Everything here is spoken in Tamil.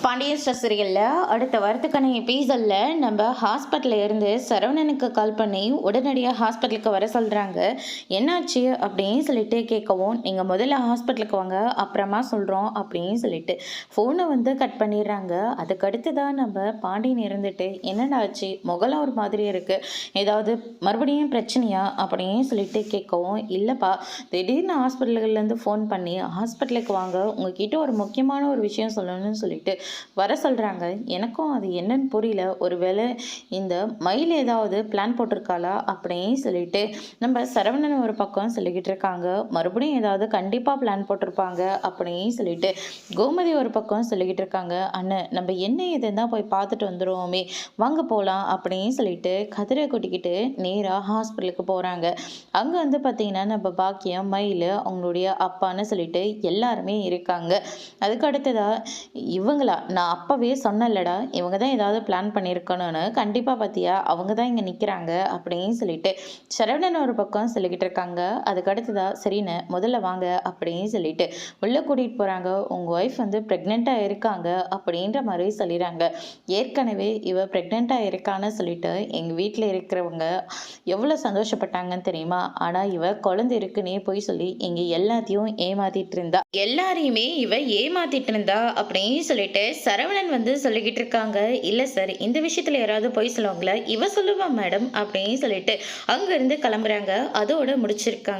பாண்டியன் ஸ்டோர் சீரியலில் அடுத்த வாரத்துக்கான எபிசோடில் நம்ம ஹாஸ்பிட்டலில் இருந்து சரவணனுக்கு கால் பண்ணி உடனடியாக ஹாஸ்பிட்டலுக்கு வர சொல்கிறாங்க. என்னாச்சு அப்படின்னு சொல்லிட்டு கேட்கவும், நீங்கள் முதல்ல ஹாஸ்பிட்டலுக்கு வாங்க, அப்புறமா சொல்கிறோம் அப்படின்னு சொல்லிட்டு ஃபோனை வந்து கட் பண்ணிடுறாங்க. அதுக்கடுத்து தான் நம்ம பாண்டியன் இருந்துட்டு என்னடாச்சு, முகலாம் ஒரு மாதிரி இருக்குது, ஏதாவது மறுபடியும் பிரச்சனையா அப்படின்னு சொல்லிட்டு கேட்கவும், இல்லைப்பா திடீர்னு ஹாஸ்பிட்டல்லேருந்து ஃபோன் பண்ணி ஹாஸ்பிட்டலுக்கு வாங்க, உங்ககிட்ட ஒரு முக்கியமான ஒரு விஷயம் சொல்லணும்னு சொல்லிட்டு வர சொல்கிறாங்க. எனக்கும் அது என்னன்னு புரியல, ஒருவேளை இந்த மயில் ஏதாவது பிளான் போட்டிருக்காளா அப்படின்னு சொல்லிட்டு நம்ம சரவணன் ஒரு பக்கம் சொல்லிக்கிட்டு இருக்காங்க. மறுபடியும் ஏதாவது கண்டிப்பாக பிளான் போட்டிருப்பாங்க அப்படின்னு சொல்லிட்டு கோமதி ஒரு பக்கம் சொல்லிக்கிட்டு இருக்காங்க. அண்ணன் நம்ம என்ன இதுதான் போய் பார்த்துட்டு வந்துடுவோமே, வாங்க போகலாம் அப்படின்னு சொல்லிட்டு கதிரை கூட்டிக்கிட்டு நேராக ஹாஸ்பிட்டலுக்கு போகிறாங்க. அங்கே வந்து பார்த்தீங்கன்னா நம்ம பாக்கியம், மயில், அவங்களுடைய அப்பான்னு சொல்லிட்டு எல்லாருமே இருக்காங்க. அதுக்கு அடுத்ததா இவங்களா, நான் அப்போவே சொன்னேன்லடா, இவங்க தான் ஏதாவது பிளான் பண்ணியிருக்கணும்னு, கண்டிப்பாக பார்த்தியா அவங்க தான் இங்கே நிற்கிறாங்க அப்படின்னு சொல்லிட்டு சரவணன் ஒரு பக்கம் சொல்லிக்கிட்டு இருக்காங்க. அதுக்கு அடுத்ததா சரின்னு முதல்ல வாங்க அப்படின்னு சொல்லிட்டு உள்ளே கூட்டிகிட்டு போகிறாங்க. உங்கள் ஒய்ஃப் வந்து ப்ரெக்னெண்ட்டாக இருக்காங்க அப்படின்ற மாதிரி சொல்லிடுறாங்க. ஏற்கனவே இவ ப்ரெக்னெண்ட்டாக இருக்கான்னு சொல்லிட்டு எங்கள் வீட்டில் இருக்கிறவங்க எவ்வளோ சந்தோஷப்பட்டாங்கன்னு தெரியுமா? ஆனால் இவ குழந்தை இருக்குன்னே போய் சொல்லி எங்கள் எல்லாத்தையும் ஏமாத்திட்டு இருந்தா, எல்லாரையுமே இவ ஏமாத்திட்டு இருந்தா அப்படின்னு சொல்லிட்டு சரவணன் வந்து சொல்லிக்கிட்டு இருக்காங்க. இல்லை சார், இந்த விஷயத்தில் யாராவது போய் சொல்லுவாங்களா, இவ சொல்லுவா மேடம் அப்படின்னு சொல்லிட்டு அங்கேருந்து கிளம்புறாங்க. அதோட முடிச்சிருக்காங்க.